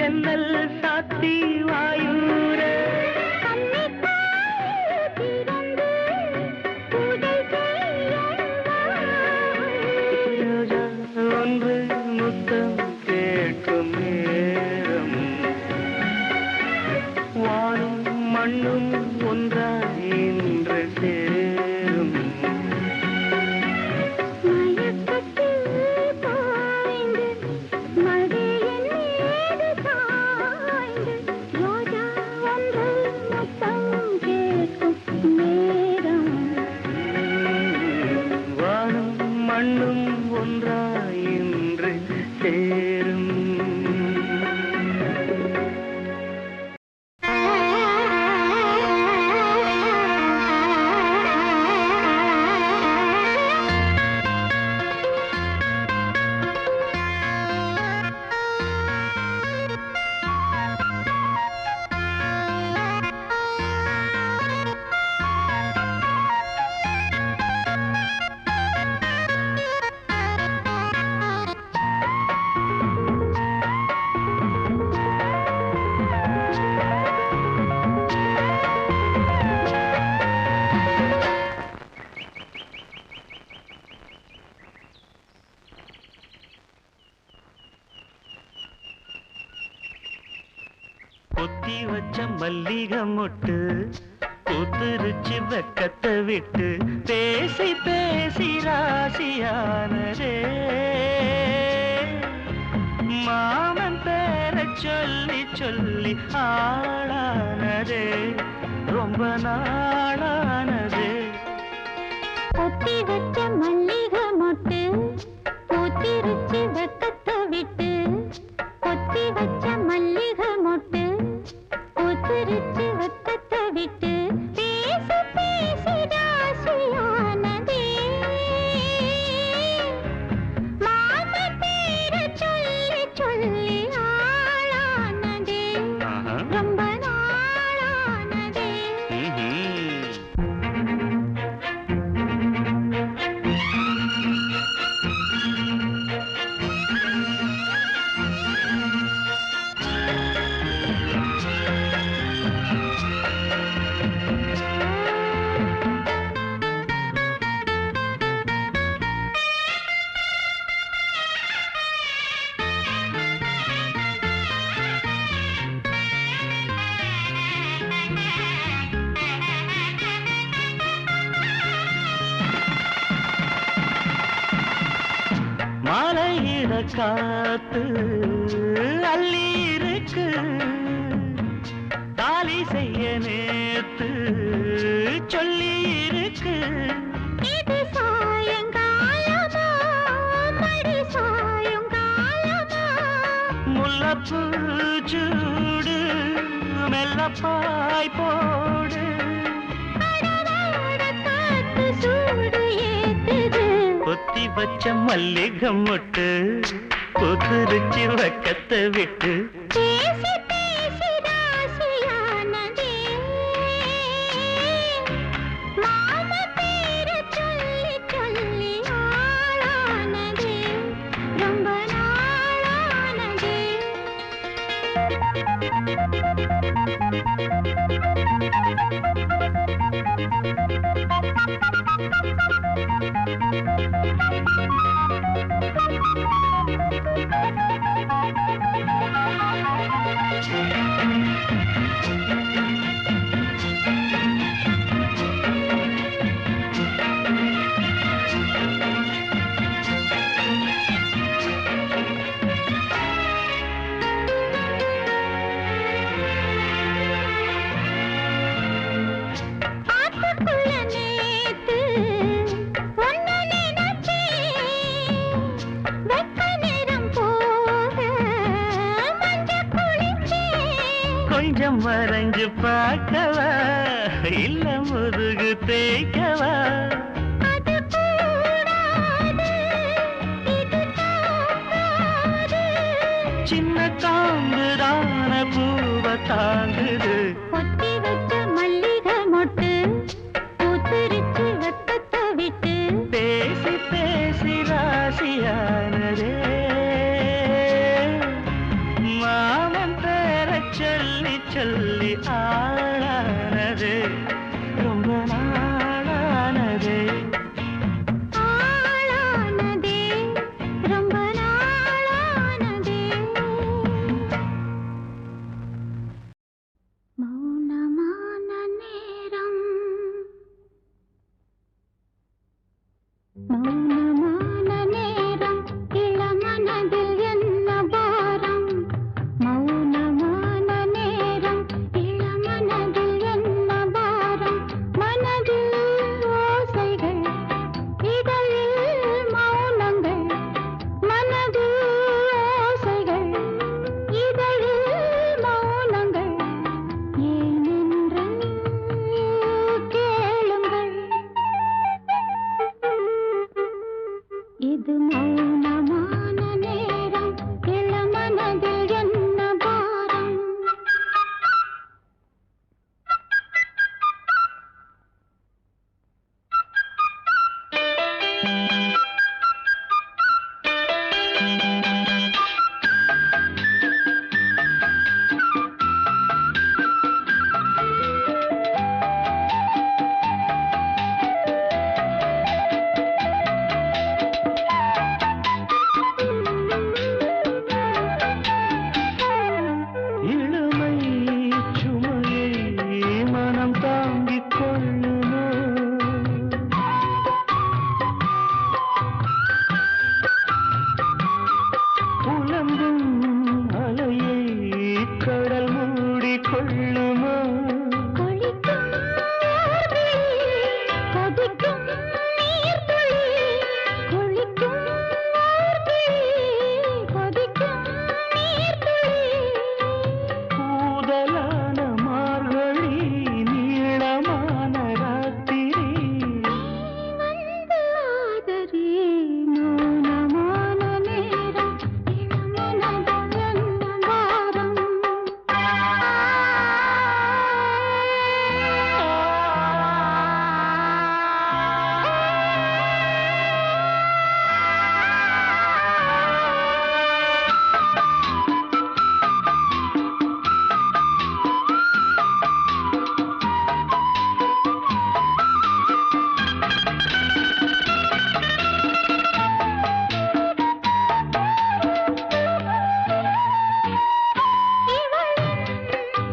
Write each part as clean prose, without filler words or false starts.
ஜன்னல் சாத்தி வாயூர ஒன்று முத்தம் கேட்கும் நேரம் வானும் மண்ணும் ஒன்றாய் இன்று சேரும் வானும் மண்ணும் ஒன்றாய் இன்று சேரும். பொத்தி வச்ச மல்லிகை மொட்டு பூத்துருச்சு வெக்கத்தை விட்டு பேசி பேசி ராசியானதே மாமன் பேர சொல்லி சொல்லி ஆளானதே ரொம்ப நாளானதே. பொத்தி வச்ச மல்லிகை மொட்டு பூத்திருச்சு வெக்கத்தை விட்டு பொத்தி வச்ச மல்லிகை மொட்டு பூத்திருச்சு வெக்கத்தை விட்டு பேசி பேசி ராசியானதே மாம பேர சொல்லி சொல்லி ஆளானதே ரொம்ப நாளானதே. மாலையிட காத்து அள்ளி இருக்கு தாலி செய்ய நேத்து சொல்லி இருக்கு. இது சாயங்காலமா மடி சாயங்காலமா முல்லப்பூ சூடு மெல்லப்பாய் போடு காத்து சூடு ஏத்துது பொத்தி வச்ச மல்லிகை மொட்டு பூத்துருச்சு வெக்கத்தை விட்டு பேசி பேசி ராசியானதே மாம பேர சொல்லி சொல்லி ஆளானதே ரொம்ப நாளானதே. கொஞ்சம் மறைஞ்சு பார்க்கவா இல்ல முதுகு தேய்க்கவா சின்ன காம்புதான பூவ தாங்குது பொத்தி வச்ச மல்லிகை மொட்டு பூத்திருச்சு வெக்கத்தை விட்டு பேசி பேசி ராசியானதே மாமன் ஆளானது ரொம்ப நாளானது ஆளானதே ரொம்ப நாளானதே மௌனமான நேரம் மௌனமான நேரம் இளமனதில் என்ன பாரம் மௌனமான நேரம் இளமனதில் என்ன பாரம் மனதில் ஓசைகள் இதழில் மௌனங்கள் மனதில் ஓசைகள் இதழில் மௌனங்கள் ஏனென்று கேளுங்கள் இது மௌனமான நேரம் இளமனதில் என்ன பாரம் இளமை சுமையை மனம் தாங்கிக் கொள்ளுமோ புலம்பும் அலையை கடல் மூடிக் கொள்ளுமோ கொளிக்கும் நீர்த்துளி கொதிக்கும் நீர்த்துளி கொளிக்கும் நீர்த்துளி கொதிக்கும் நீர்த்துளி கூதலான மார்கழி நீளமான ராத்திரி வந்து ஆதரி மௌனமான நேரம் இளமனதில் என்ன பாரம்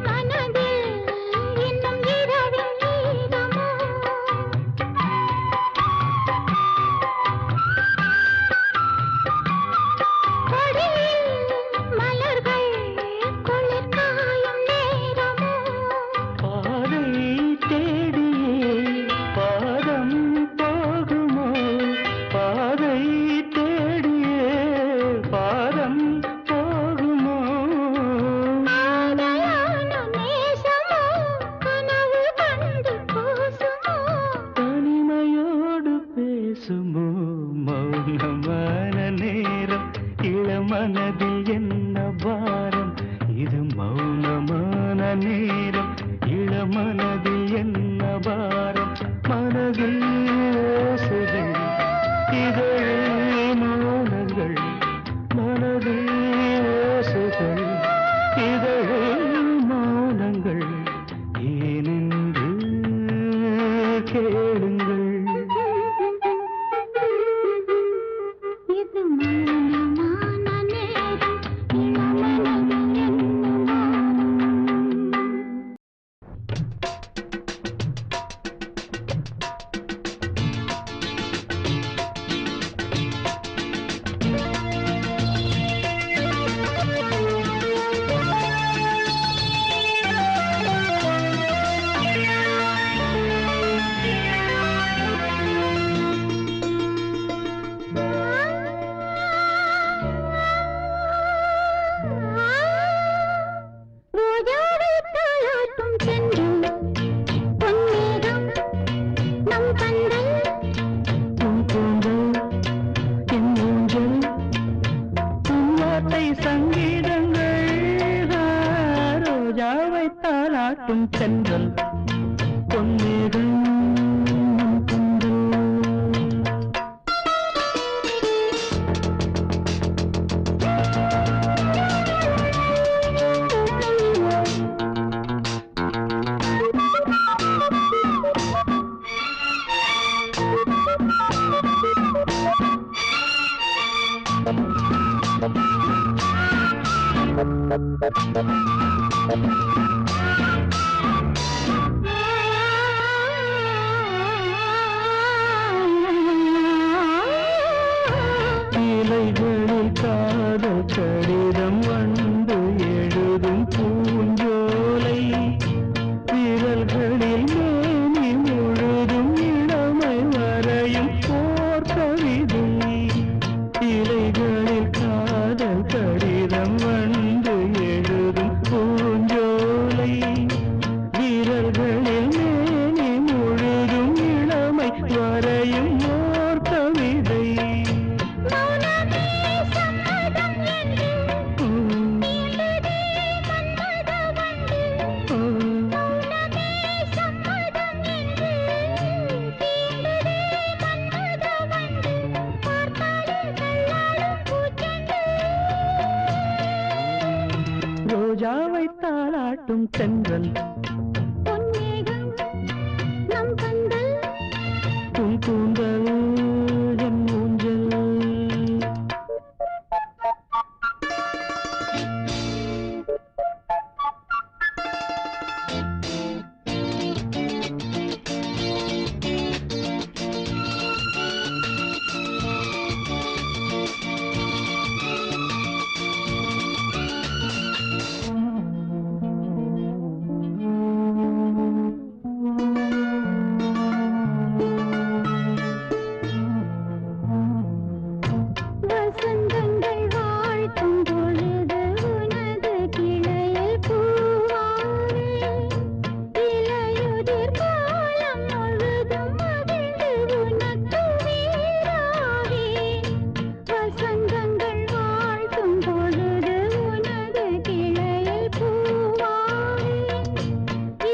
மனதில் இன்னும் இரவின் நீளமோ கொடியில் மலர்கள் குளிர் காயும் நேரமோ பாதை தேடியே பாதம் போகுமோ பாதை தேடியே பாதம் போகுமோ ஆதையான நேசமோ கனவு கண்டு கூசுமோ தனிமையோடு பேசுமோ மௌனமான நேரம் இளமனதில் என்ன பாரம் இது மௌனமான நேரம் இளமனதில் என்ன பாரம் மனதில் ஓசைகள் இதழில் மௌனங்கள் மனதில் ஓசைகள் இதழில் மௌனங்கள் ஏனென்று கேளுங்கள் இது மௌனமான நேரம் இளமனதில் என்ன பாரம் ரோஜாவை தாளாட்டும் சென்றல் பொன்னேகம் நம் கண்டல் உன் கூந்தல் என் ஊஞ்சல் உன் வார்த்தை சங்கீதங்கள் ரோஜாவை தாளாட்டும் சென்றல் பொன்னேகம் கூந்தல் இலைகளில் காதல் கடிதம் வந்து எழுதும் பூஞ்சோலை விரல்களில் மேனி முழுதும் இளமை வரையும் போர் கவிதை இலைகளில் காதல் கடிதம் வந்து எழுதும் பூஞ்சோலை விரல்களில் மேனி முழுதும் இளமை வரையும் போர் கவிதை ரோஜாவை தாளாட்டும் தென்றல் பொன்னேகம் நம் கண்கள் உன் கூந்தல் என் ஊஞ்சல் வசந்தங்கள் வாழ்த்தும் பொழுது உனது கிளையில் பூவாரே இலையுதிர் காலம் முழுதும் மகிழ்ந்து உனக்கு வீராவே வசந்தங்கள் வாழ்த்தும் பொழுது உனது கிளையில் பூவாரே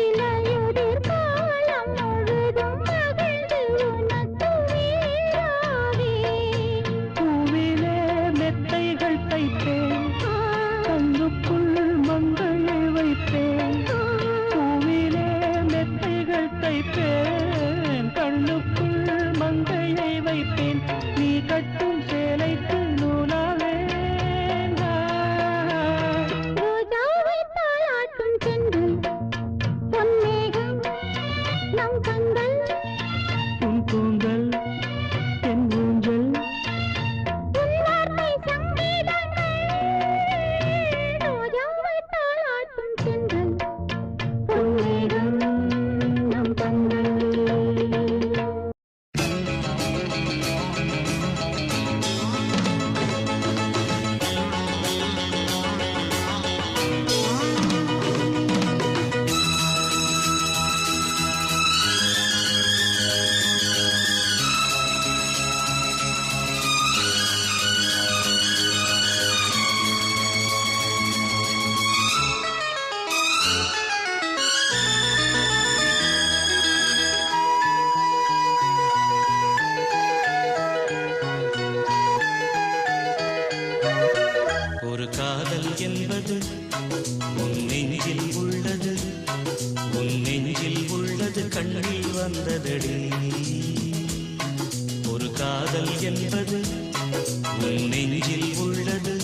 இலையுதிர் காலம் முழுதும் மகிழ்ந்து உனக்கு வீராவே பூவிலே மெத்தைகள் தைப்பேன் கண்ணுக்குள் மங்களை வைப்பேன் பூவிலே மெத்தைகள் தைப்பேன் கண்ணுக்குள் மங்கையை வைப்பேன் நீ கட்டும் சேலைக்கு நூலாவேன் ரோஜாவை தாளாட்டும் தென்றல் பொன்னேகம் நம் கண்கள் உன் கூந்தல் என் ஊஞ்சல் உன் வார்த்தை சங்கீதங்கள் ரோஜாவை தாளாட்டும் தென்றல் பொன்னேகம் நம் கண்கள் ஒரு காதல் என்பது உன் நெஞ்சில் உள்ளது உன் நெஞ்சில் உள்ளது கண்ணில் வந்ததடி ஒரு காதல் என்பது உன் நெஞ்சில் உள்ளது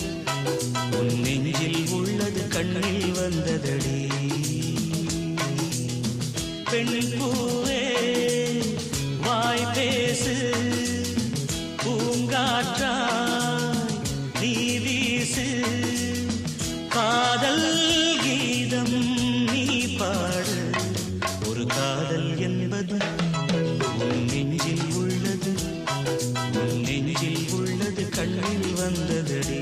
உன் நெஞ்சில் உள்ளது கண்ணில் வந்ததடி பெண் பூவே வாய் பேசு பூங்காற்றாய் நீ வீசு காதல் கீதம் நீ பாடு ஒரு காதல் என்பது உன் நெஞ்சில் உள்ளது உன் நெஞ்சில் உள்ளது கண்ணில் வந்ததடி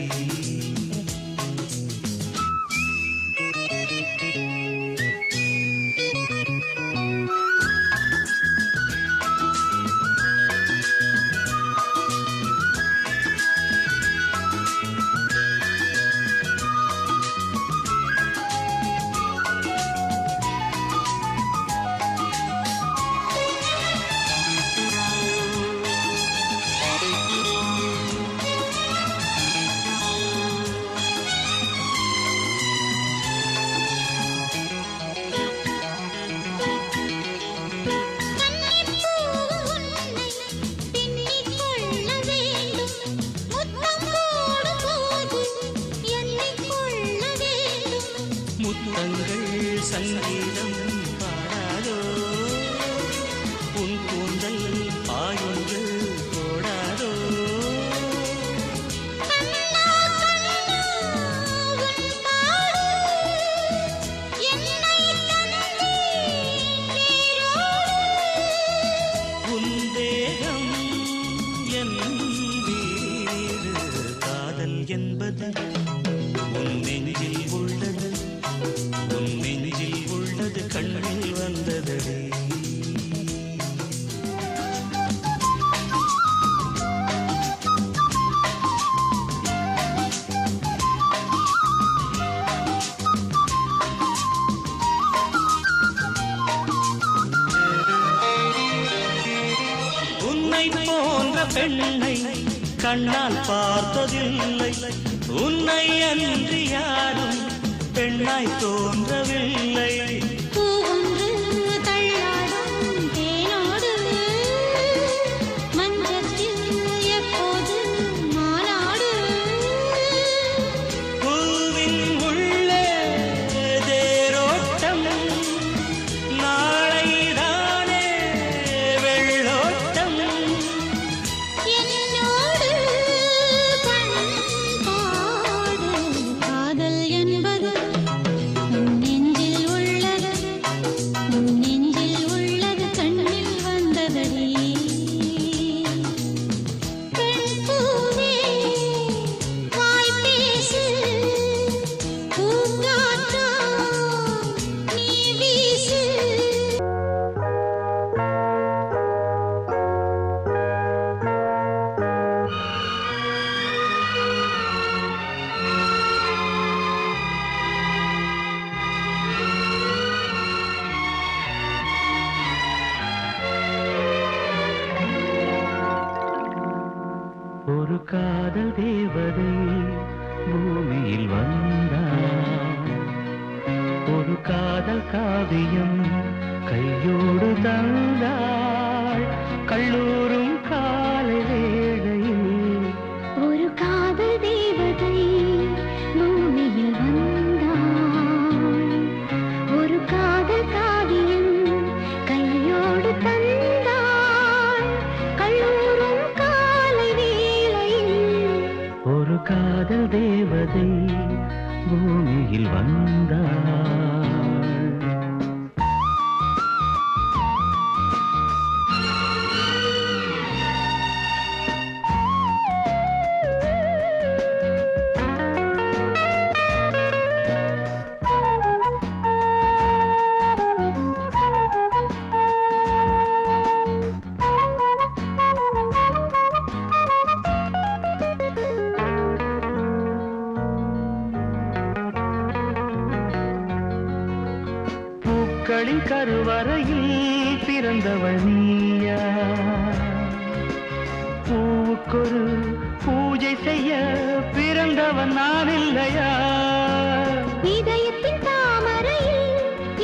சங்கீதம் பாடாதோ உன் கூந்தல் பாயொன்று போடாதோ உன் தேகம் என் வீடு காதல் என்பது உன் நெஞ்சில் உள்ளது உன் நெஞ்சில் உள்ளது கண்ணில் வந்ததடி உன்னை போன்ற பெண்ணை கண்ணால் பார்த்ததில்லை உன்னை அன்றி யாரும் பெண்ணாய் தோன்றவில்லை பூவின் உள்ளே தேரோட்டம் நாளைதானே வெள்ளோட்டம் காதல் என்பது உன் நெஞ்சில் உள்ளது கண்ணில் வந்ததடி பெண் பூவே வாய் பேசு பூங்காற்றா நீ வீசு ஒரு காதல் தேவதை பூமியில் வந்தாள் ஒரு காதல் காவியம் கையோடு தந்தாள் கல்லூரும் காலை வேளையில் ஒரு காதல் தேவதை பூமியில் வந்தாள் ஒரு காதல் காவியம் கையோடு தந்தாள் கல்லூரும் காலை வேளையில் ஒரு காதல் தேவதை பூமியில் வந்தாள் பூக்களின் கருவறையில் பிறந்தவள் நீயா பூவுக்கொரு பூஜை செய்ய பிறந்தவன் நான் இல்லையா இதயத்தின் தாமரையில்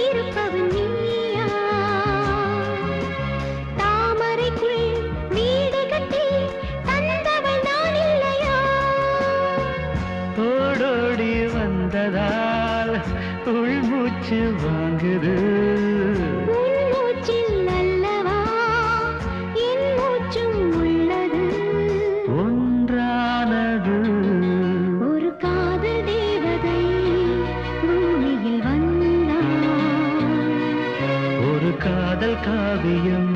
இருப்பவன் நீயா தாமரைக்குள் வீடு கட்டி தந்தவள் நான் இல்லையா ஓடோடி வந்ததால் உள்மூச்சு வாங்குது உன் மூச்சில் அல்லவா என் மூச்சும் உள்ளது ஒன்றானது ஒரு காதல் தேவதை பூமியில் வந்தாள் ஒரு காதல் காவியம்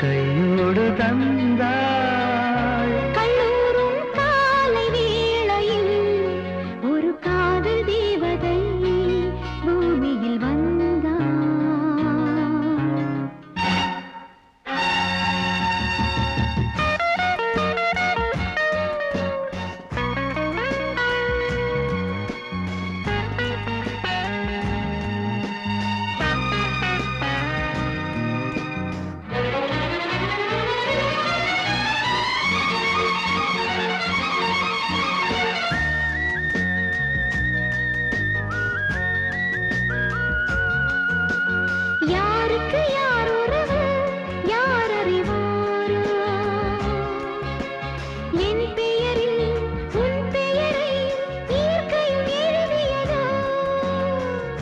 கையோடு தந்தாள் கல்லூரும் காலை வேளையில் ஒரு காதல் தேவதை பூமியில் வந்தாள்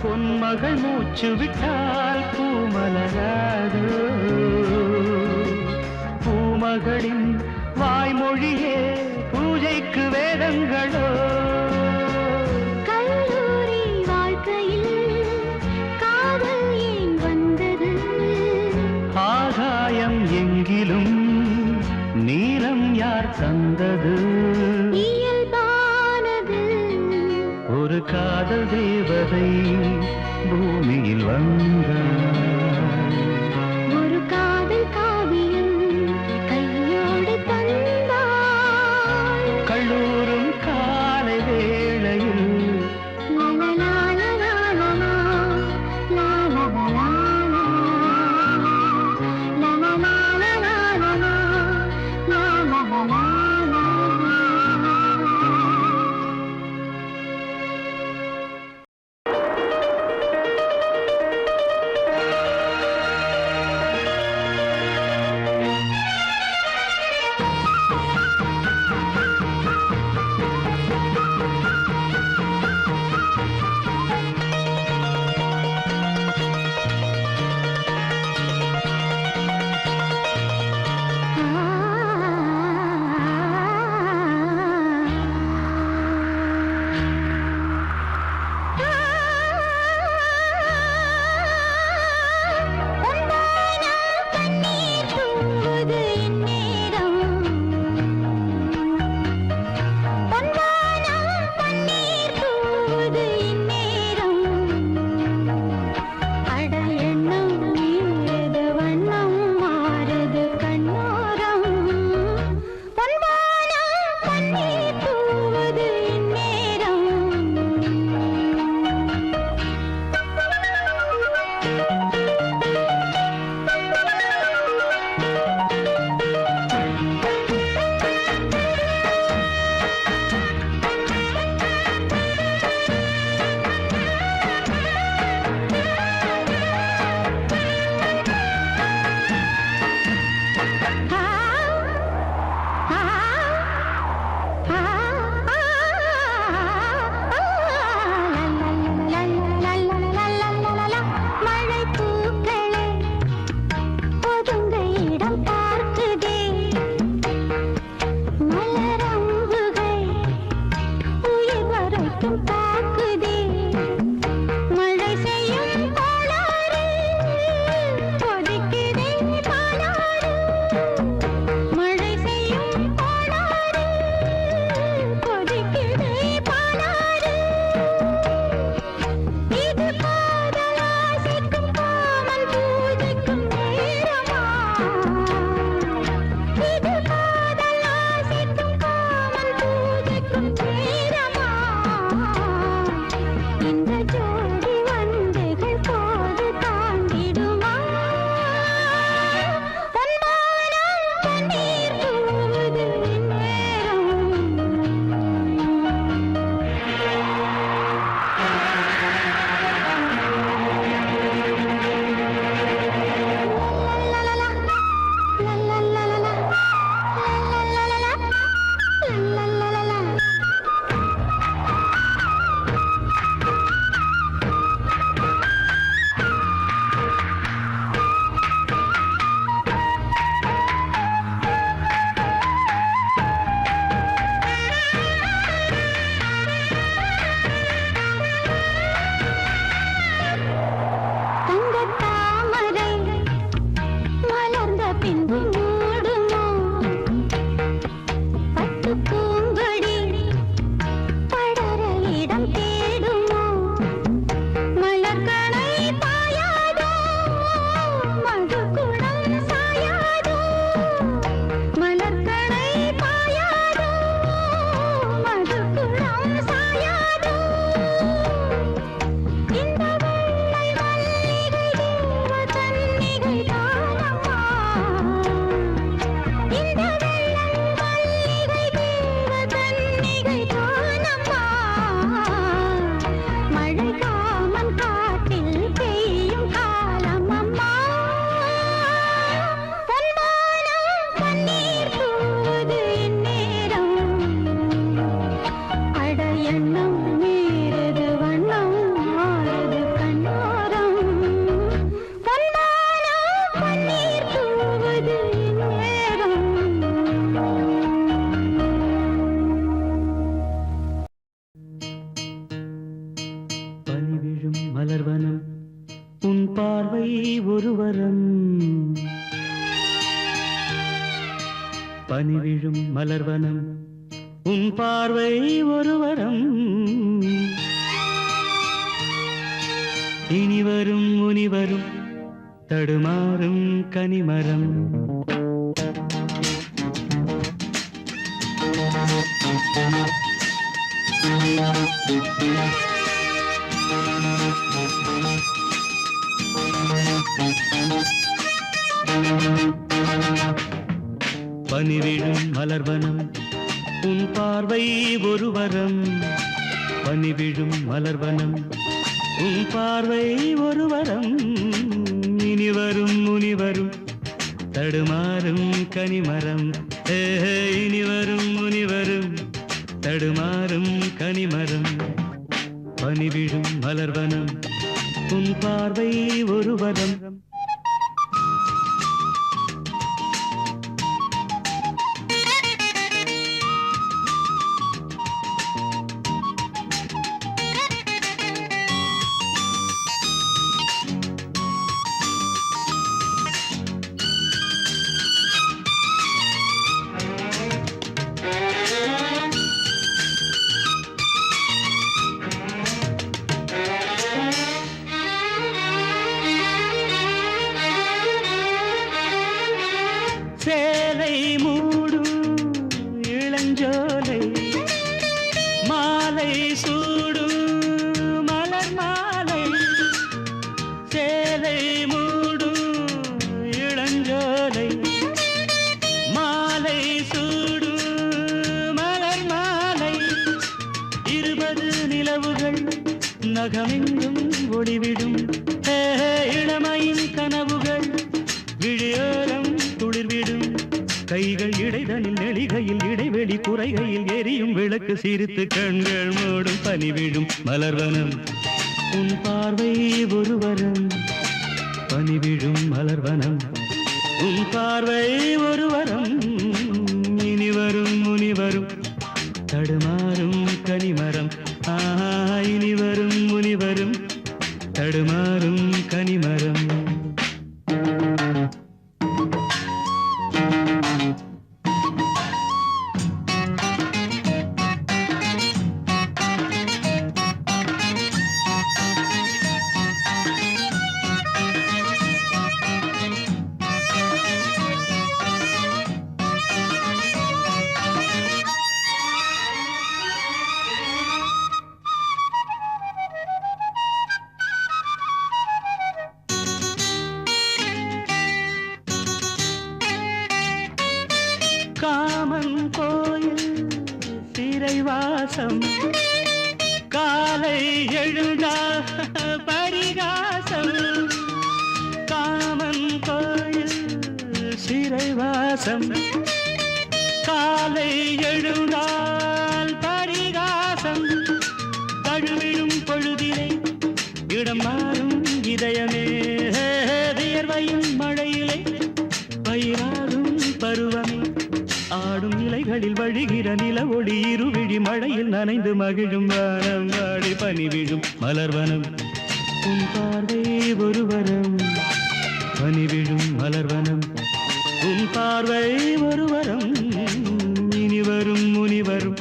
பொன்மகள் மூச்சு விட்டால் பூமலராதோ பூமகளின் வாய்மொழியே பூஜைக்கு வேதங்களோ கல்லூரி வாழ்க்கையில் காதல் ஏன் வந்தது ஆகாயம் எங்கிலும் நீலம் யார் தந்தது இயல்பானது ஒரு காதல் தேவதை பூமியில் வந்தாள் ஒரு காதல் காவியம் கையோடு தந்தாள் கல்லூரும் காலை வேளையில் லலலாலலாலலா, லாலலாலலா, லலலாலலாலலா, லாலலாலலா. பார்வை ஒரு வரம் பனி விழும் மலர்வனம் உன் பார்வை ஒரு வரம் இனி வரும் முனி வரும் தடுமாறும் கனிமரம் பனி விழும் மலர்வனம் உன் பார்வை ஒரு வரம் பனி விழும் மலர்வனம் உன் பார்வை ஒரு வரம் இனி வரும் முனி வரும் தடுமாறும் கனிமரம் இனி வரும் முனி வரும் தடுமாறும் கனிமரம் பனி விழும் மலர்வனம் உன் பார்வை ஒரு வரம் சேலை மூடும் இளஞ்சோலை மாலை சூடும் மலர் மாலை சேலை மூடும் இளஞ்சோலை மாலை சூடும் மலர் மாலை 20 நிலவுகள் நகமெங்கும் ஒளிவிடும் இளமையின் கனவுகள் விழியோரம் துளிர்விடும் கைகள் இடைதலில் நெளிகையில் இடைவெளி குறைகையில் எரியும் விளக்கு சிரித்து கண்கள் மூடும் பனிவிடும் மலர்வனம் உன் பார்வை ஒரு வரம் பனிவிடும் மலர்வனம் உன் பார்வை ஒரு வரம் இனி வரும் முனி வரும் தடுமாறும் கனிமரம் இனி வரும் முனி வரும் தடுமாறும் கனிமரம் காமன் கோயில் சிறைவாசம் காலை எழுந்தா பரிகாசம் காமன் கோயில் சிறைவாசம் காலை எழுந்தால் பரிகாசம் தழுவிடும் பொழுதிலே இடம் மாறும் இதயமே வியர்வையும் மழையிலே பயிராகும் பருவமே ஆடும் இலைகளில் வழிகிற நில ஒளி இருவிழி மழையில் நனைந்து மகிழும் வானம் வாடி பனி விழும் மலர்வனம் உன் பார்வை ஒரு வரம் பனி விழும் மலர்வனம் உன் பார்வை ஒரு வரம் இனி வரும் முனி வரும்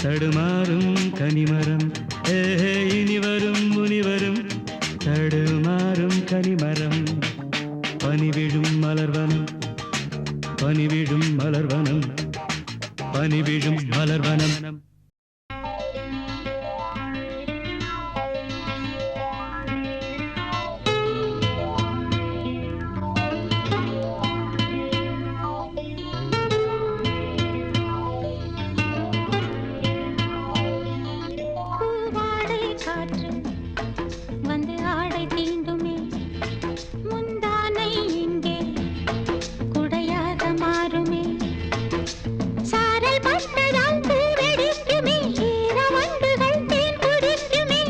தடுமாறும் கனிமரம் இனி வரும் முனி வரும் தடுமாறும் கனிமரம் பனி விழும் மலர்வனம் பனி விழும் மலர்வனம் பனி விழும் மலர்வனம் பூவாடை காற்று வந்து ஆடை தீண்டுமே முந்தானை இங்கே குடையாக மாறுமே சாரல் பட்டதால் பூவெடிக்குமே ஈரவண்டுகள் தேன் குடிக்குமே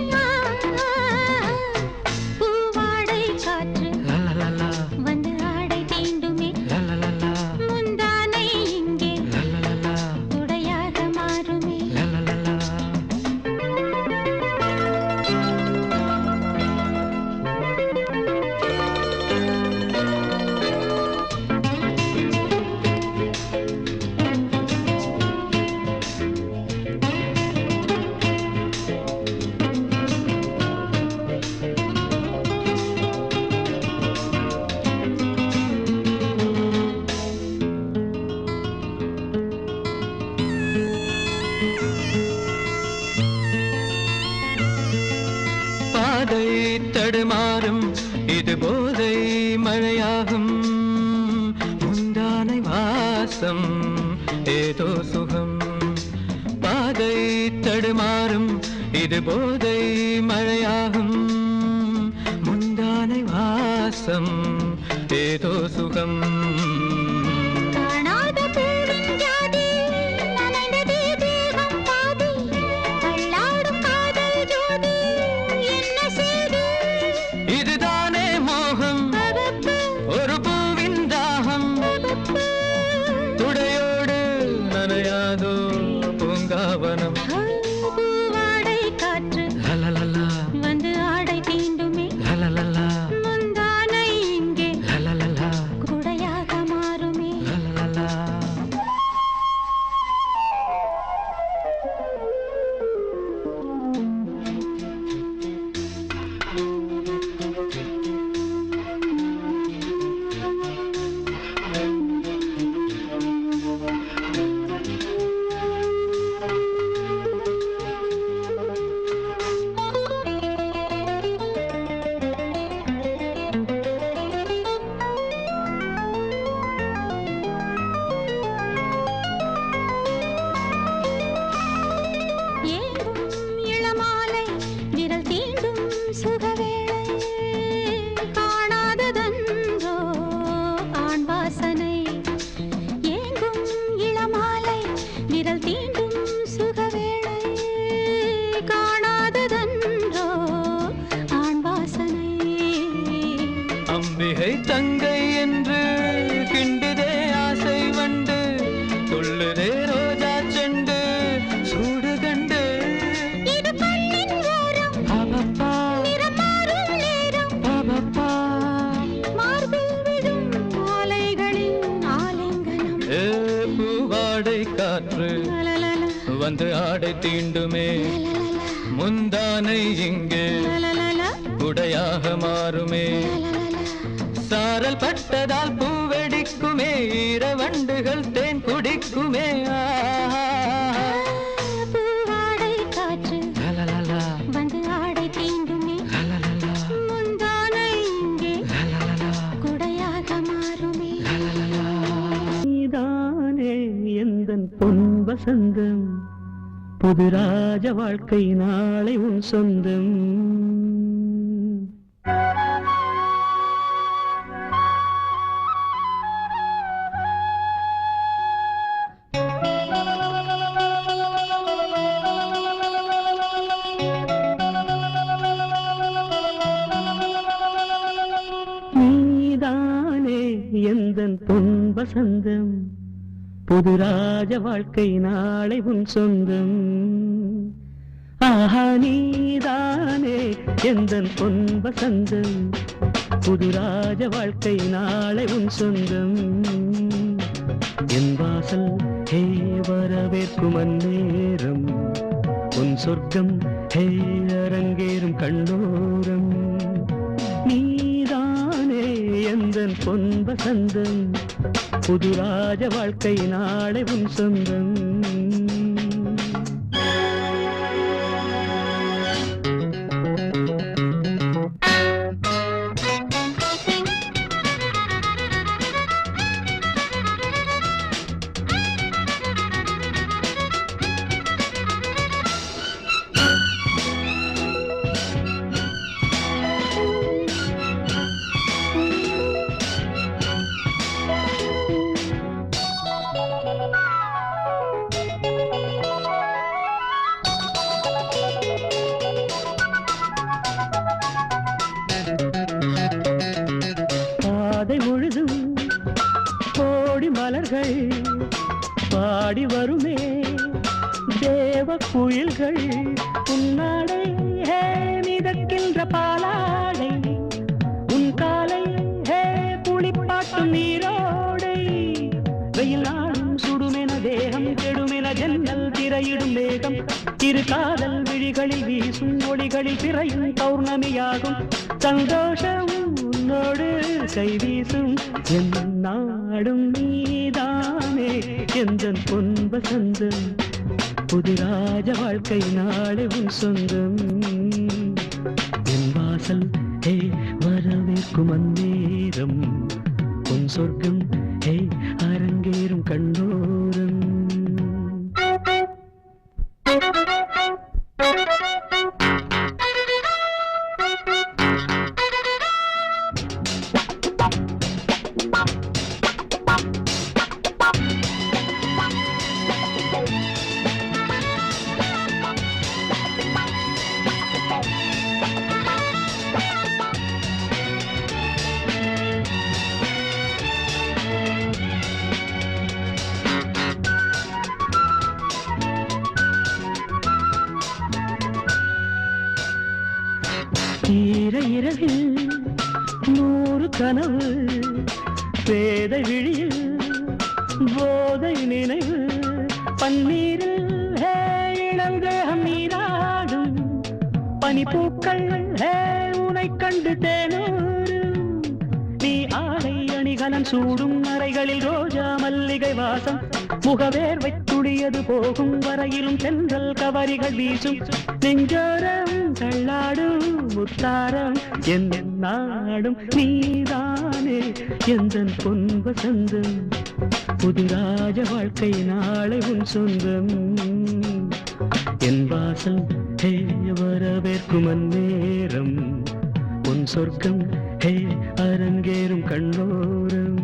பூவாடை காற்று வந்து ஆடை தீண்டுமே முந்தானை இங்கே குடையாக மாறுமே பாதை தடுமாறும் இது போதை மழையாகும் முந்தானை வாசம் ஏதோ சுகம் பாதை தடுமாறும் இது போதை மழையாகும் முந்தானை வாசம் ஏதோ சுகம் காணாத பூவின் ஜாதி நனைந்ததே தேகம் பாதி தள்ளாடும் காதல் ஜோதி என்ன செய்து இதுதானே மோகம் ஒரு பூவின் தாகம் துடையோடு நனையாதோ பூங்காவனம் பூவாடை காற்று லலலலா வந்து ஆடை தீண்டுமே லலலலா முந்தானை இங்கே லலலலா குடையாக மாறுமே லலலலா ஏங்கும் இளமாலை விரல் தீண்டும் சுகவேளை காணாததன்றோ ஆண் வாசனை ஏங்கும் இளமாலை விரல் தீண்டும் சுகவேளை காணாததன்றோ ஆண் வாசனை அம்பிகை தங்கை என்று கிண்டுதே ஆசை வண்டு துள்ளுதே ரோஜா செண்டு சூடு கண்டு இது கண்ணின் ஓரம் பாபப்பா நிறம் மாறும் நேரம் பாபப்பா மார்பில் விழும் மாலைகளின் ஆலிங்கனம் ஏ பூவாடை காற்று லலலல வந்து ஆடை தீண்டுமே முந்தானை இங்கே லலலல குடையாக மாறுமே சாரல் பட்டதால் பூவெடிக்குமே ஈரவண்டுகள் தேன் குடிக்குமே பூவாடை காற்று லலலலா வந்து ஆடை தீண்டுமே லலலலா முந்தானை இங்கே லலலலா குடையாக மாறுமே நீதானே எந்தன் பொன் வசந்தம் புது ராஜ வாழ்க்கை நாளை உன் சொந்தம் நீதானே எந்தன் பொன் வசந்தம் புது ராஜ வாழ்க்கை நாளை உன் சொந்தம் ஆஹா நீதானே எந்தன் பொன் வசந்தம் புது ராஜ வாழ்க்கை நாளை உன் சொந்தம் என் வாசல் ஹே வரவேற்கும் அந்நேரம் உன் சொர்க்கம் ஹே அரங்கேறும் கண்ணோரம் நீதானே எந்தன் பொன் வசந்தம் புது ராஜ வாழ்க்கை நாளை உன் சொந்தம் பாதை முழுதும் கோடி மலர்கள் பாடி வருமே தேவ குயில்கள் உன்னாடை ஹே மிதக்கின்ற பாலாடை உன் காலை ஹே குளிப்பாட்டும் நீரோடை வெயில் நாளும் சுடுமென தேகம் கெடுமென ஜன்னல் திரையிடும் மேகம் இரு காதல் விழிகளில் வீசும் ஒளிகளில் திரையும் பௌர்ணமியாகும் சந்தோஷம் உன்னோடு கை வீசும் என் நாடும் நீதானே எந்தன் பொன் வசந்தம் புது ராஜ வாழ்க்கை நாளை உன் சொந்தம் என் வாசல் ஹே வரவேற்கும் அந்நேரம் உன் சொர்க்கம் ஹே அரங்கேறும் கண்ணோரம். ஈர இரவில் 100 கனவு பேதை விழியில் போதை நினைவு பன்னீரில் ஹே இளந்தேகம் நீராடும் பனிப்பூக்கள் ஹே உனை கண்டு தேனூரும். நீ ஆடை அணிகலன் சூடும் அறைகளில் ரோஜா மல்லிகை வாசம் முகவேர்வை துடியது போகும் வரையிலும் தென்றல் கவரிகள் வீசும். நெஞ்சோரம் தள்ளாடும் முத்தாரம் என் நாடும் நீதானே எந்தன் பொன் வசந்தம் புதுராஜ வாழ்க்கை நாளை உன் சொந்தம். என் வாசல் ஹே வரவேற்கும் அந்நேரம் உன் சொர்க்கம் ஹே அரங்கேறும் கண்ணோரம்.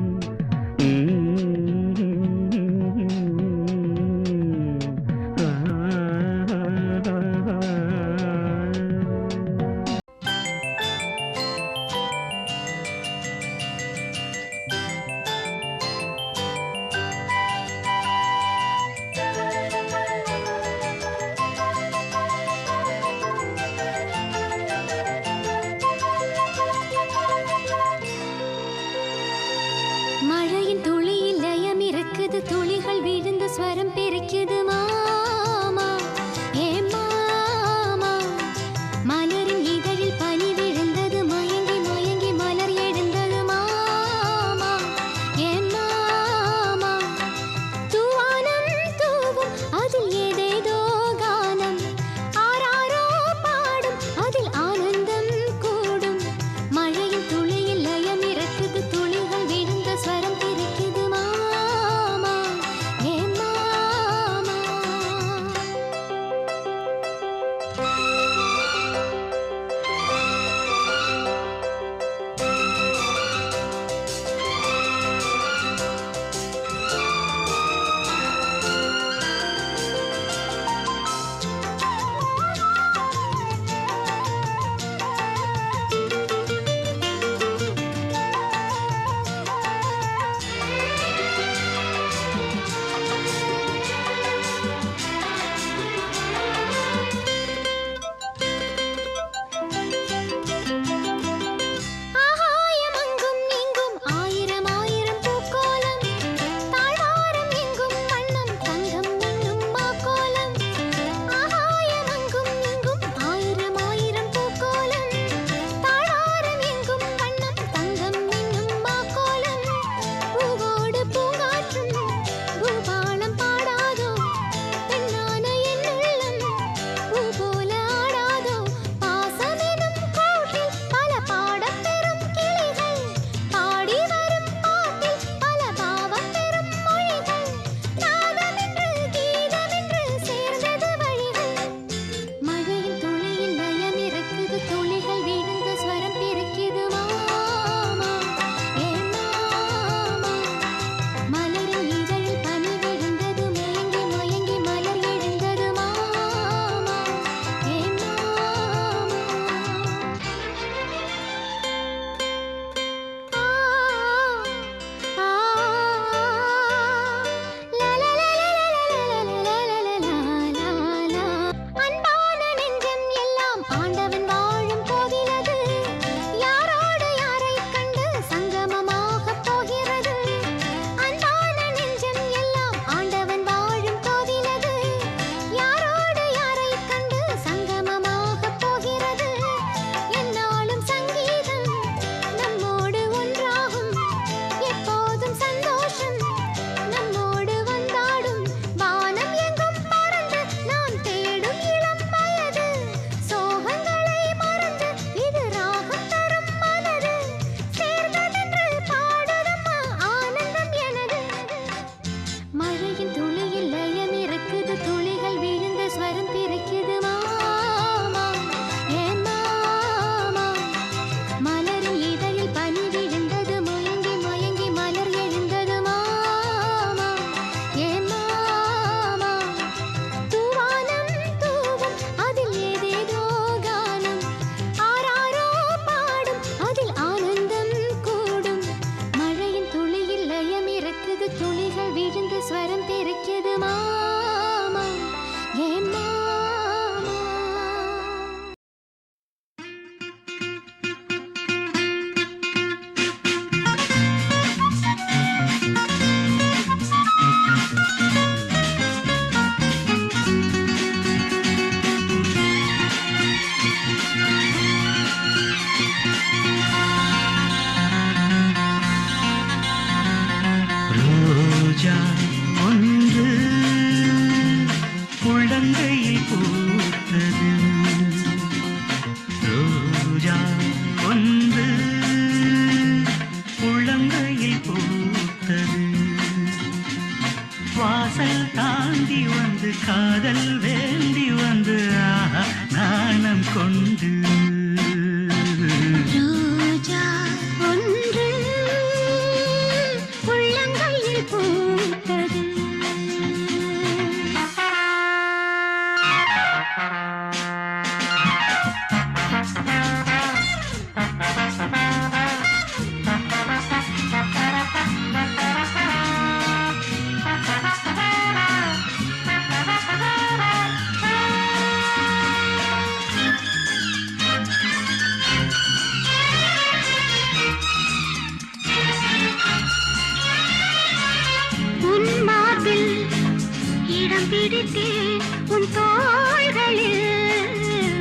பிடித்தேன் உன் தோள்களில்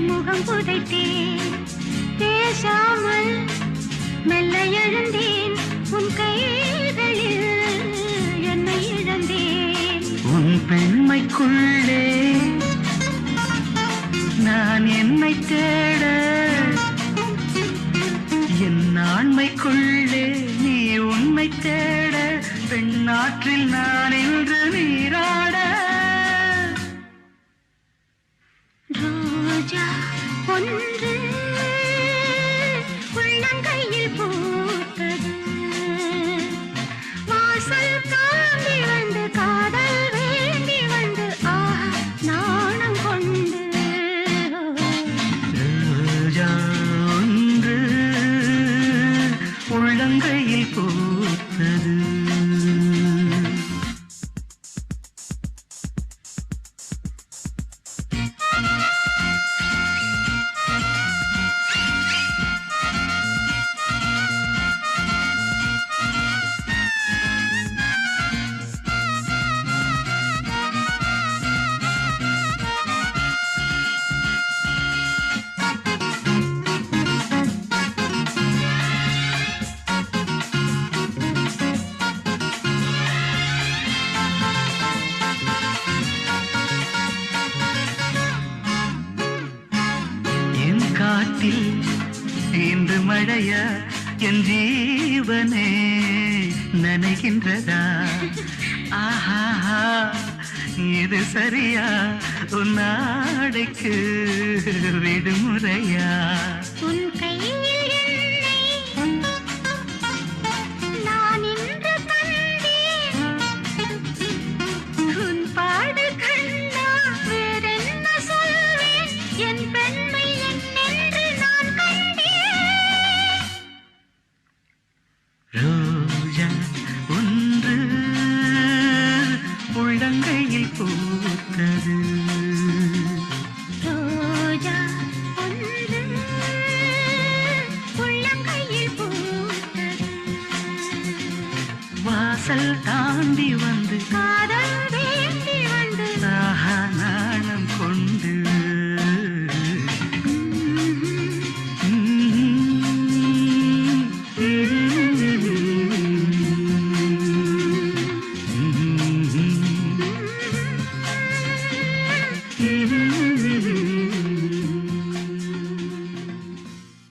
முகம் புதைத்தேன் பேசாமல் மெல்ல எழுந்தேன் உன் கைகளில் என்னை இழந்தேன் உன் பெண்மைக்குள்ளே நான் என்னை தேட என் ஆண்மைக்குள்ளே நீ உண்மை தேட பெண்ணாற்றில் நான் என்று நீராட ரோஜா ஒன்று உள்ளங்கையில் பூத்தது வாசல் தாண்டி வந்து காதல் வேண்டி வந்து நாணம் கொண்டு ரோஜா ஒன்று உள்ளங்கையில் பூத்தது காட்டில் இன்று மழையா என் ஜீவனே நனைகின்றதா ஆஹா இது சரியா உன் நாடைக்கு விடுமுறையா உன் கையில் என்னை நான் இன்று கண்டேன் உன் பாடு கண்டா வேறென்ன சொல்வேன் என் பெண்மை என்னென்று நான் கண்டேன் ரோஜா ஒன்று உள்ளங்கையில் பூத்தது ரோஜா ஒன்று உள்ளங்கையில் பூத்தது வாசல் தாண்டி வந்து காதல்